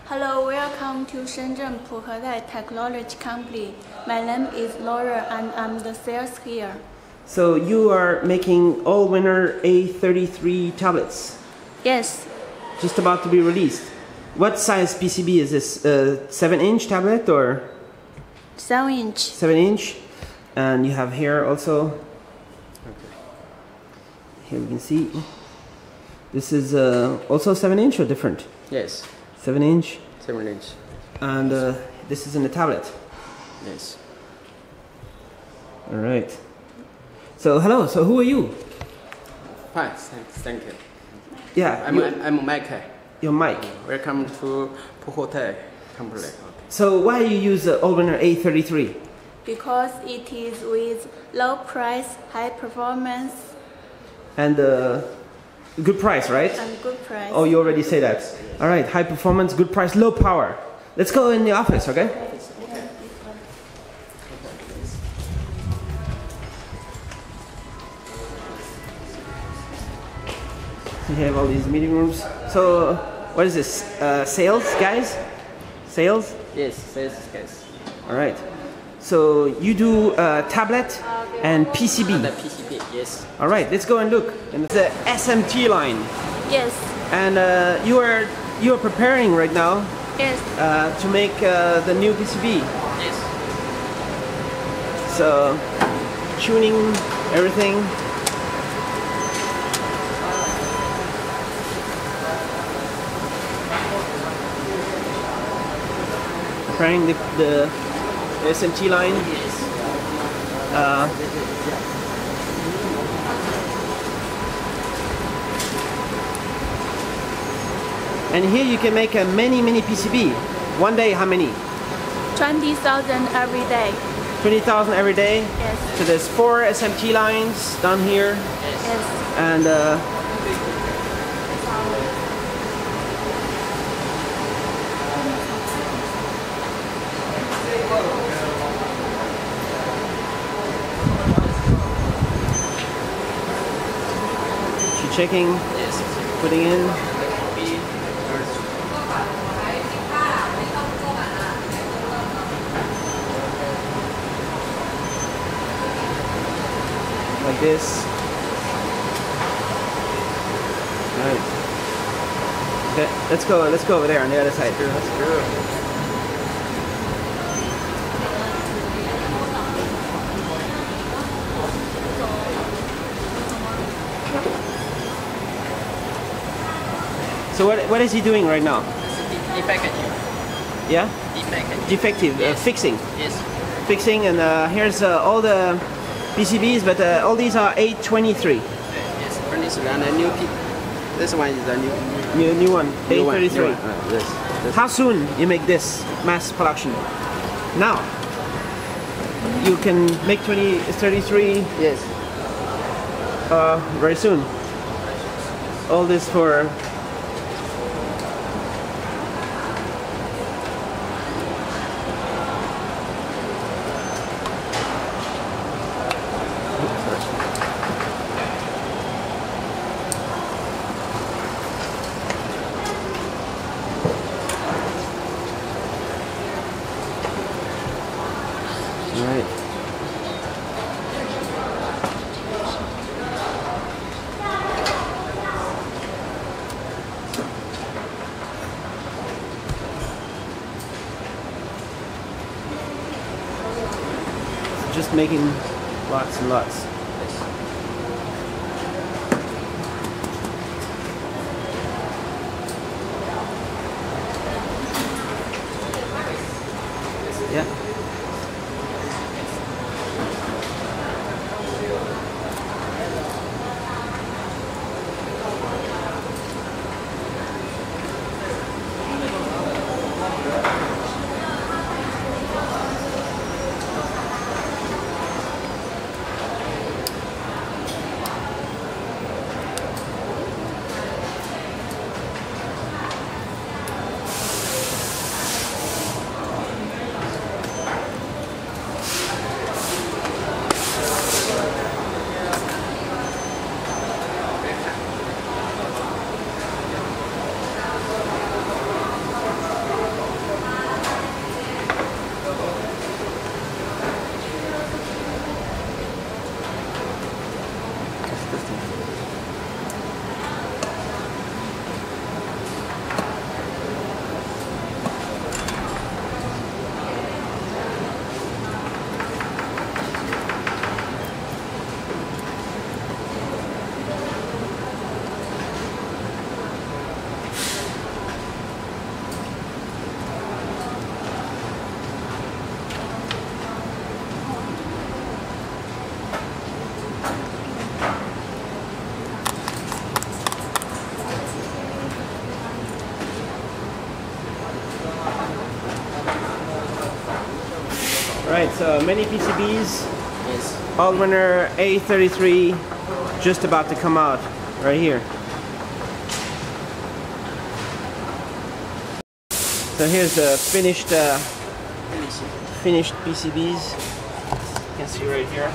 Hello, welcome to Shenzhen Pu He Tai Technology Company. My name is Nora and I'm the sales here. So you are making Allwinner A33 tablets? Yes. Just about to be released. What size PCB is this? 7-inch tablet or? 7-inch. 7-inch. And you have here also. Okay. Here we can see. This is also 7-inch or different? Yes. 7-inch. 7-inch. And this is in the tablet. Yes. All right. So hello. So who are you? Fine. Thank you. Yeah. I'm Mike. You're Mike. Welcome to Pu He Tai company. Okay. So why you use the Allwinner A33? Because it is with low price, high performance. And good price, right? And good price. Oh, you already say that. All right, high performance, good price, low power. Let's go in the office, okay? We have all these meeting rooms. So, what is this? Sales, guys? Sales? Yes, sales guys. All right. So you do tablet and PCB. The PCB, yes. All right, let's go and look. And the SMT line. Yes. And you are preparing right now. Yes. To make the new PCB. Yes. So tuning everything. Preparing the SMT line. Yes. And here you can make many PCB. One day, how many? 20,000 every day. 20,000 every day. Yes. So there's 4 SMT lines down here. Yes. And checking, Yes. putting in. Like this. Right. Okay, let's go over there on the other side. Let's go. So what is he doing right now? Defective. Yeah? Defective. Defective, Yes. fixing. Yes. Fixing, and here's all the PCBs, but all these are A23. Yes. Furnace and a new This one is the New one, A33. Yes. How soon you make this mass production? Now. You can make 33 Yes. very soon. All this for right. Just making lots and lots. Yeah. Right, so many PCBs. Yes. Allwinner A33 just about to come out right here. So here's the finished PCBs. You can see right here.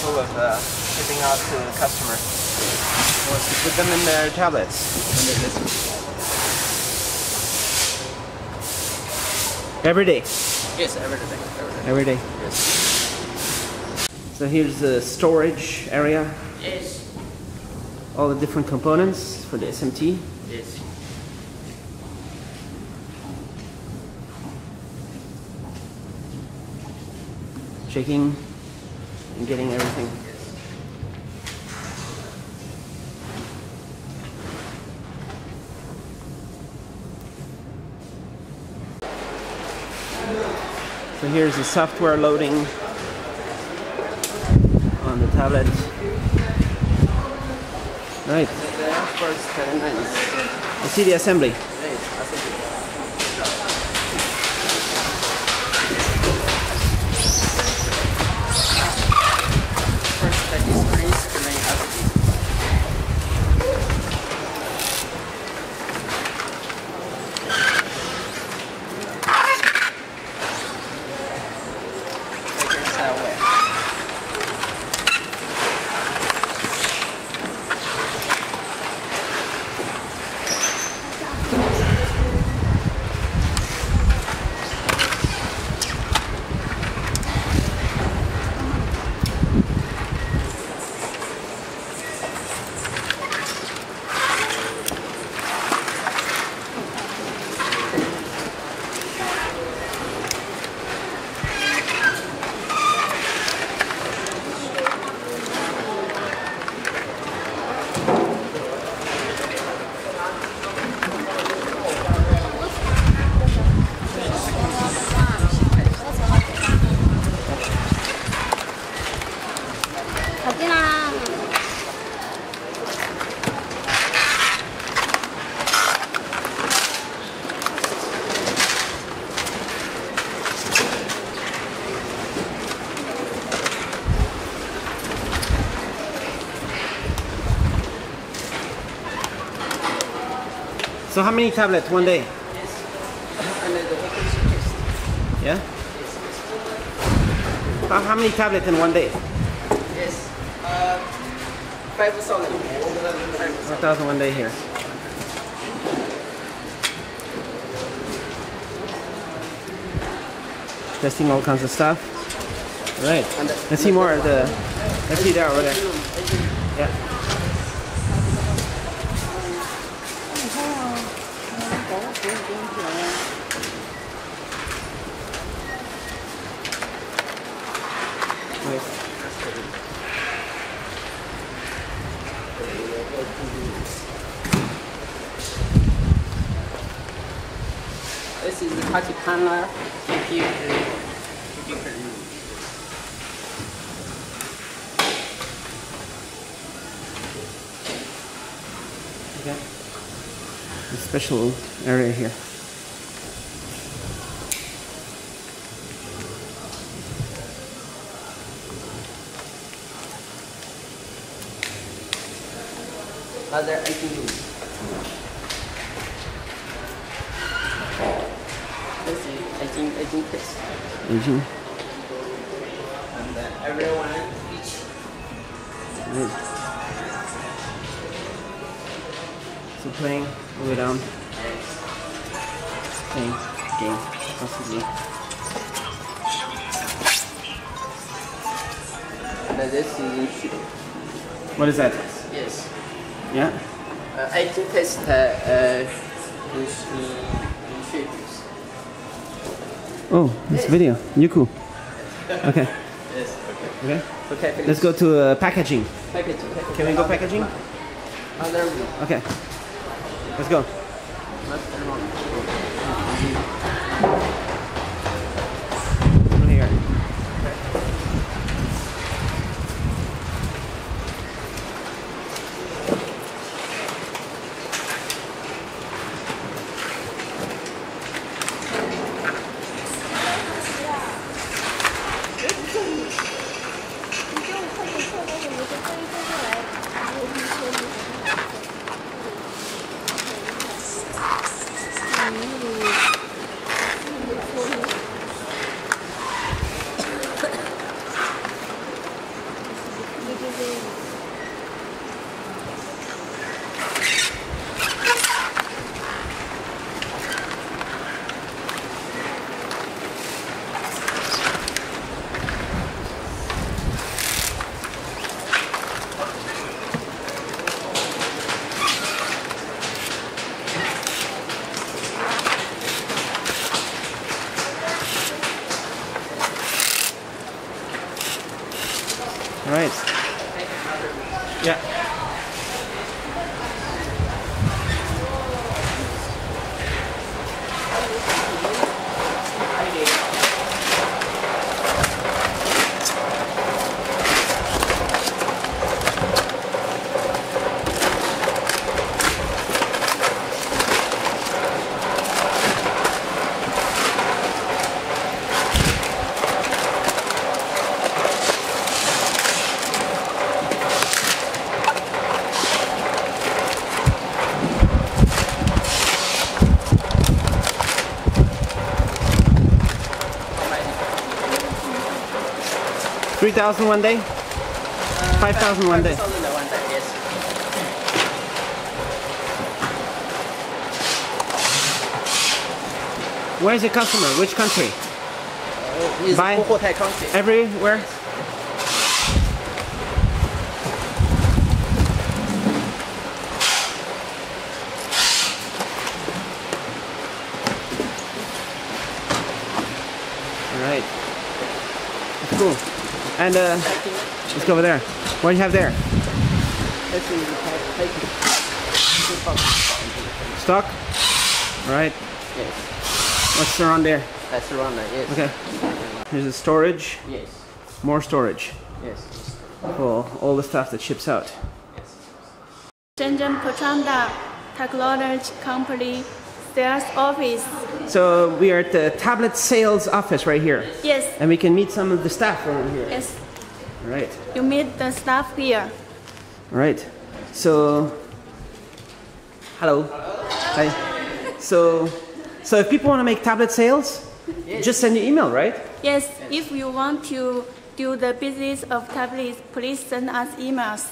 Full of shipping out to customers. Wants to put them in their tablets. Every day. Yes, every day. Every day. Yes. So here's the storage area. Yes. All the different components for the SMT. Yes. Checking and getting everything. So here's the software loading on the tablet. Right. I see the assembly. So how many tablets one day? Yeah? How many tablets in one day? Yes. 5,000. 1,000 one day here. Testing all kinds of stuff. All right. Let's see more of the. Let's see that over there. Yeah. This is the touch panel. CPU. Okay. A special area here. Other 18 rooms. This is 18 piece. 18. And everyone each. Good. So playing all the way down. Playing game, possibly. And this is in shoe. What is that? Yes. Yeah? 18 piece in shoes. Oh, it's video. Yuku. Okay. Yes. Okay. Okay. Let's go to packaging. Packaging. Can we go packaging? Other room. Okay. Let's go. Over here. Right. Yeah. $3,000 one day? $5,000 one day? Yes. Where's the customer? Which country? It's Buy Pu He Tai country. everywhere? Alright. That's cool. And let's go over there. What do you have there? Stock? Alright. Yes. What's around there? That's around there, yes. Okay. Here's the storage. Yes. More storage. Yes. For all the stuff that ships out. Shenzhen Pu Technology Company Sales Office. So we are at the Tablet Sales office right here. Yes. And we can meet some of the staff around here. Yes. Right. You meet the staff here. Right. So, hello. Hi. So if people want to make tablet sales, just send your email, right? Yes. If you want to do the business of tablets, please send us emails.